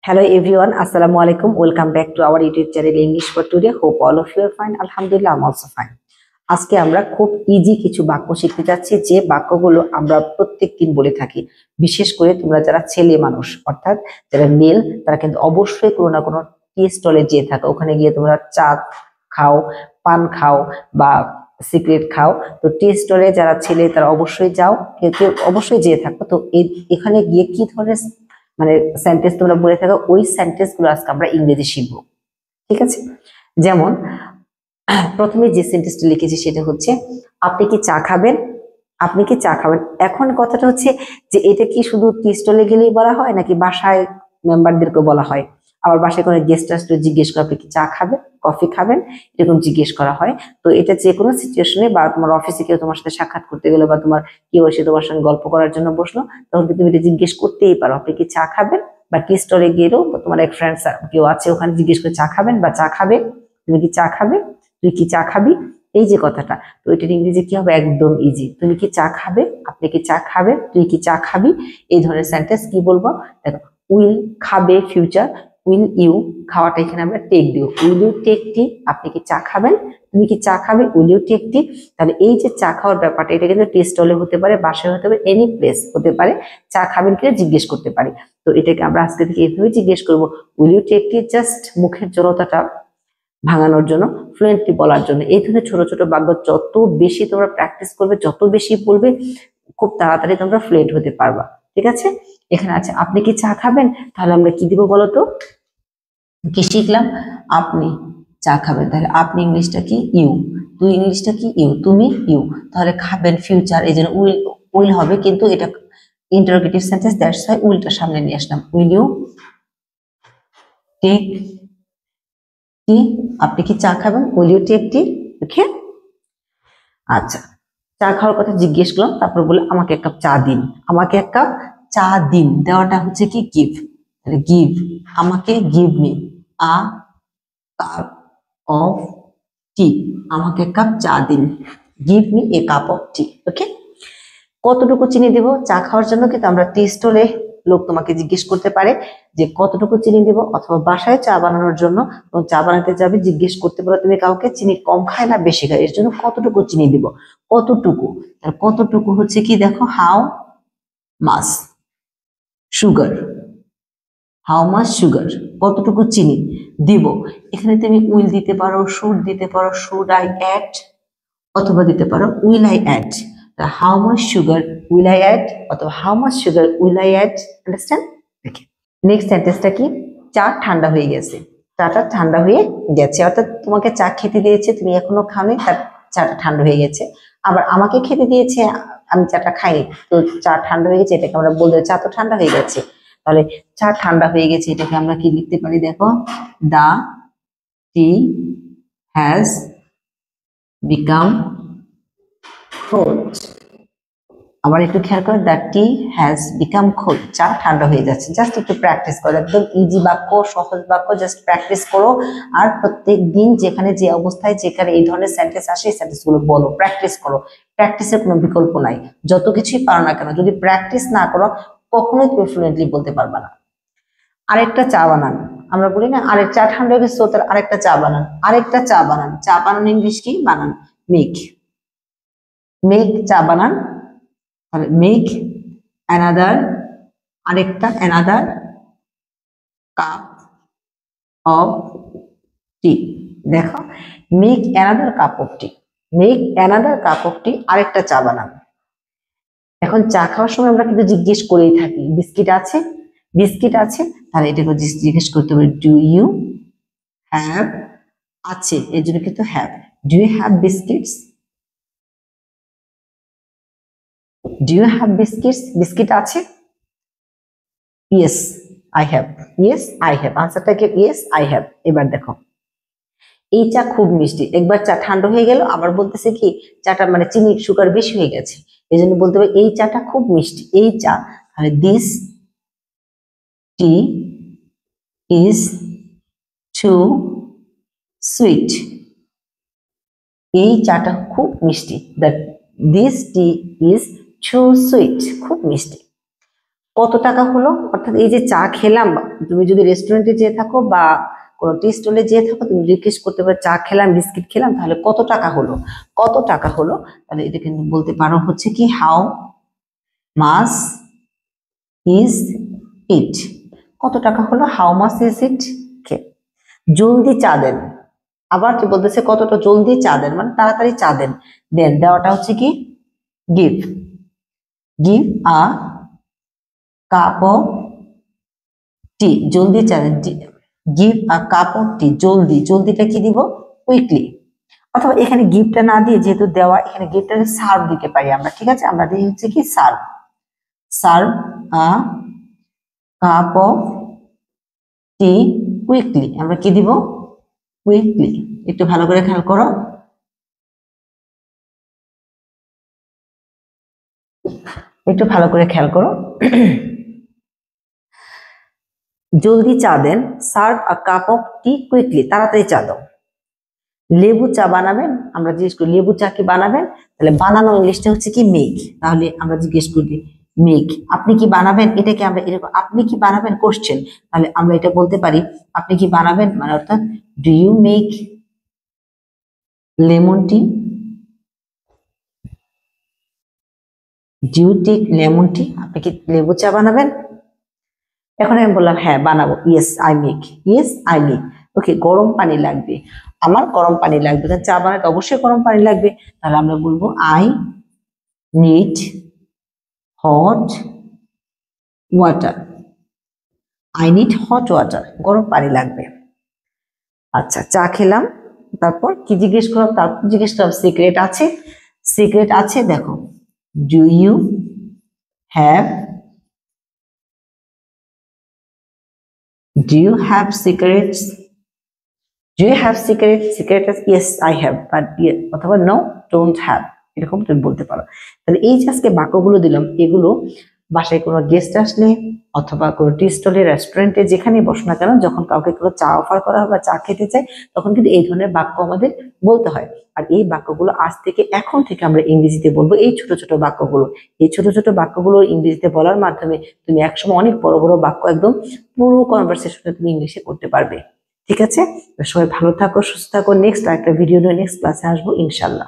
Hello everyone, Assalamu alaikum. Welcome back to our YouTube channel English for Today. Hope all of you are fine. Alhamdulillah, I'm also fine. আজকে আমরা খুব easy কিছু বাক্য শিখতে যাচ্ছি যে বাক্যগুলো আমরা প্রত্যেকদিন বলে থাকি। বিশেষ করে তোমরা যারা ছেলে মানুষ অর্থাৎ যারা মেল তারা কিন্তু অবশ্যই কোনো না কোনো টি স্টলে যেয়ে থাকো, ওখানে গিয়ে তোমরা চা খাও, পান খাও বা সিগারেট খাও। তো টি স্টলে যারা ছেলে তারা অবশ্যই যাও, কেউ কেউ অবশ্যই যেয়ে থাকো। তো এখানে গিয়ে কি ধরনের সেন্টেন্স তোমরা বলে থাকো, ওই সেন্টেন্স গুলো আজকে আমরা ইংরেজি শিখবো। ঠিক আছে, যেমন প্রথমে যে সেন্টেন্সটা লিখেছি সেটা হচ্ছে আপনি কি চা খাবেন, আপনি কি চা খাবেন। এখন কথাটা হচ্ছে যে এটা কি শুধু টি স্টলে গেলেই বলা হয় নাকি বাসায় মেম্বারদেরকে বলা হয়, আবার বাসায় কোনো গেস্ট আসলে জিজ্ঞেস করে আপনি কি চা খাবেন, কফি খাবেন, এরকম জিজ্ঞেস করা হয়। তো এটা যে কোনো সিচুয়েশনে বা তোমার অফিসে কেউ তোমার সাথে সাক্ষাৎ করতে গেলো বা তোমার কেউ এসে তোমার সঙ্গে গল্প করার জন্য বসলো, তখন তুমি এটা জিজ্ঞেস করতেই পারো আপনি কি চা খাবেন। বা টি স্টলে গেলেও তোমার এক ফ্রেন্ড কেউ আছে ওখানে জিজ্ঞেস করে চা খাবেন বা চা খাবে, তুমি কি চা খাবে, তুই কি চা খাবি, এই যে কথাটা। তো এটার ইংরেজি কি হবে, একদম ইজি। তুমি কি চা খাবে, আপনি কি চা খাবে, তুই কি চা খাবি, এই ধরনের সেন্টেন্স কি বলবো। দেখো, উইল খাবে ফিউচার, উইল ইউ খাওয়াটা এখানে আমরা টেক দিব, উইল ইউ টেক টি, আপনি কি চা খাবেন, তুমি কি চা খাবে, উইল ইউ টেক টি। তাহলে এই যে চা খাওয়ার ব্যাপারটা এটা কিন্তু টি স্টলে হতে পারে, বাসায় হতে পারে, এনি প্লেস হতে পারে, চা খাবেন কিনা জিজ্ঞেস করতে পারি। তো এটাকে আমরা আজকে থেকে এইভাবে জিজ্ঞেস করবো, will you take tea, just মুখের জড়তাটা ভাঙানোর জন্য, ফ্লুয়েন্টলি বলার জন্য। এই ধরনের ছোট ছোট বাক্য যত বেশি তোমরা প্র্যাকটিস করবে, যত বেশি বলবে, খুব তাড়াতাড়ি তোমরা ফ্লুয়েন্ট হতে পারবা। ঠিক আছে, এখানে আছে আপনি কি চা খাবেন, তাহলে আমরা কি দিব বলতো, কি শিখলাম, আপনি চা খাবেন, তাহলে আপনি ইংলিশটা কি ইউ, তুই ইংলিশটা কি ইউ, তুমি ইউ। তাহলে খাবেন ফিউচার, এই জন্য উইল উইল হবে, কিন্তু এটা ইন্টারোগেটিভ সেন্টেন্স, দ্যাটস ওয়াই উইলটা সামনে নিয়ে আসলাম। উইল ইউ টেক টি, আপনি কি চা খাবেন, উইল ইউ টেক টি। ওকে, আচ্ছা, চা খাওয়ার কথা জিজ্ঞেস করলাম, তারপর বলে আমাকে এক কাপ চা দিন, আমাকে এক কাপ চা দিন, দেওয়াটা হচ্ছে কি গিভ, গিভ, আমাকে give me a cup of tea, আমাকে এক কাপ চা দিন, give me a cup of tea. Okay, কতটুকু চিনি দিব চা খাওয়ার জন্য, কিন্তু আমরা টি স্টলে লোক তোমাকে জিজ্ঞেস করতে পারে যে কতটুকু চিনি দিব, অথবা বাসায় চা বানানোর জন্য চা বানাতে যাবে জিজ্ঞেস করতে পারো তুমি কাউকে চিনি কম খায় না বেশি খায়, এর জন্য কতটুকু চিনি দিব, কতটুকু। তার কতটুকু হচ্ছে কি, দেখো, how much sugar, how much sugar, কতটুকু চিনি দিব। এখানে তুমি উইল দিতে পারো, শুড দিতে পারো, শুড আই অ্যাড, অথবা দিতে পারো will I add. How much sugar will I add, অথবা how much sugar will I add. Understand? Okay, next সেন্টেন্সটা কি, চা ঠান্ডা হয়ে গেছে, চাটা ঠান্ডা হয়ে গেছে, অর্থাৎ তোমাকে চা খেতে দিয়েছে, তুমি এখনো খাওনি, তার চাটা ঠান্ডা হয়ে গেছে। আবার আমাকে খেতে দিয়েছে, আমি চাটা খাইনি, তো চা ঠান্ডা হয়ে গেছে, এটাকে আমরা বলতে চা তো ঠান্ডা হয়ে গেছে। তাহলে চা ঠান্ডা হয়ে গেছে, এটাকে আমরা কি লিখতে পারি, দেখো, দা টি হ্যাজ বিকাম cold, আবার একটু খেয়াল করো, the T has become cold, চা ঠান্ডা হয়ে যাচ্ছে। জাস্ট একটু প্র্যাকটিস করো, একদম ইজি বাক্য, সহজ বাক্য, জাস্ট প্র্যাকটিস করো। আর প্রত্যেক দিন যেখানে যে অবস্থায় যেখানে এই ধরনের সেন্টেন্স আসে এই সেন্টেন্স গুলো বলো, প্র্যাকটিস করো। প্র্যাকটিসের কোনো বিকল্প নাই, যত কিছুই পারো না কেন যদি প্র্যাকটিস না করো কখনোই তুমি ফ্লুয়েন্টলি বলতে পারবে না। আরেকটা চা বানান, আমরা বলি না আরেক চা ঠান্ডা হয়ে গেছে তার আরেকটা চা বানান, আরেকটা চা বানান, চা বানান ইংলিশ কি, বানান মেক, মেক চা বানান, তাহলে মেক অ্যানাদার, আরেকটা অ্যানাদার কাপ অফ টি। দেখো, make another cup of tea, make another cup of tea, আরেকটা চা বানান। এখন চা খাওয়ার সময় আমরা কিন্তু জিজ্ঞেস করেই থাকি, বিস্কিট আছে, বিস্কিট আছে, তাহলে এটাকে জিজ্ঞেস করতে হবে, ডু ইউ হ্যাভ, আছে এর জন্য কিন্তু have, do you have biscuits, do you have biscuits, biscuit আছে, yes I have, yes I have, আনসারটা কি ইয়েস আই হ্যাভ। এবার দেখো, এই চা খুব মিষ্টি, একবার চা ঠান্ডা হয়ে গেল, আবার বলতেছে কি চাটা মানে চিনি সুগার বেশি হয়ে গেছে, এই জন্য বলতে হবে এই চাটা খুব মিষ্টি, এই চা, তাহলে this tea is too sweet, এই চাটা খুব মিষ্টি, that this tea is too sweet, খুব মিষ্টি। কত টাকা হলো, অর্থাৎ এই যে চা খেলাম, তুমি যদি রেস্টুরেন্টে যেয়ে থাকো বা কোনো টি স্টলে যেয়ে থাকো, তুমি জিজ্ঞেস করতে পারো চা খেলাম বিস্কিট খেলাম তাহলে কত টাকা হলো, কত টাকা হলো। তাহলে এটা কিন্তু বলতে পারো হচ্ছে কি হাউ মাস ইজ ইট, কত টাকা হলো, হাউ মাস ইজ ইট। জলদি চা দেন, আবার কি বলতেছে কতটা জলদি চা দেন, মানে তাড়াতাড়ি চা দেন। দেন দেওয়াটা হচ্ছে কি give, give a cup of tea, জলদি চা দেন, give a cup of tea, জলদি, জলদিটা কি দিব কুইকলি। অথবা এখানে গিফটটা না দিয়ে যেহেতু দেওয়া, এখানে গিফটটা সার্ভ দিতে পারি আমরা, ঠিক আছে, আমরা দিই হচ্ছে কি serve, serve a cup of tea quickly, আমরা কি দিব কুইকলি। একটু ভালো করে খেয়াল করো, একটু ভালো করে খেয়াল করো। জলদি চা দেন, serve a cup of tea quickly, তাড়াতাড়ি চা দাও। লেবু চা বানাবেন, আমরা জিজ্ঞেস করি লেবু চা কি বানাবেন, তাহলে বানানো ইংলিশটা হচ্ছে কি মেক, তাহলে আমরা জিজ্ঞেস করি মেক, আপনি কি বানাবেন, এটাকে আমরা এরকম আপনি কি বানাবেন কোশ্চেন, তাহলে আমরা এটা বলতে পারি আপনি কি বানাবেন, মানে অর্থাৎ do you make lemon tea, do you take lemon tea, আপনি কি লেবু চা বানাবেন। এখন আমি বললাম হ্যাঁ বানাবো, yes I make, yes I make. Okay, গরম পানি লাগবে, আমার গরম পানি লাগবে, কারণ চা বানাতে অবশ্যই গরম পানি লাগবে, তাহলে আমরা বলবো I need hot water, I need hot water, গরম পানি লাগবে। আচ্ছা চা খেলাম, তারপর কি জিজ্ঞেস করলাম, তারপর জিজ্ঞেস করলাম সিগারেট আছে, সিগারেট আছে, দেখো do you have, do you have cigarettes, do you have cigarettes, cigarettes, yes I have, but অথবা no don't have, এরকম তুমি বলতে পারো। তাহলে এই যে আজকে বাক্যগুলো দিলাম, এগুলো বাসায় কোনো গেস্ট আসলে অথবা কোনো টি স্টলে রেস্টুরেন্টে যেখানে বসো না কেন, যখন কাউকে কোনো চা অফার করা হয় বা চা খেতে চাই, তখন কিন্তু এই ধরনের বাক্য আমাদের বলতে হয়। আর এই বাক্যগুলো আজ থেকে এখন থেকে আমরা ইংরেজিতে বলবো, এই ছোট ছোট বাক্যগুলো, এই ছোট ছোট বাক্যগুলো ইংরেজিতে বলার মাধ্যমে তুমি একসময় অনেক বড় বড় বাক্য একদম পুরো কনভারসেশনে তুমি ইংলিশে করতে পারবে। ঠিক আছে, সবাই ভালো থাকো, সুস্থ থাকো, নেক্সট একটা ভিডিও নিয়ে নেক্সট ক্লাসে আসবো ইনশাল্লাহ।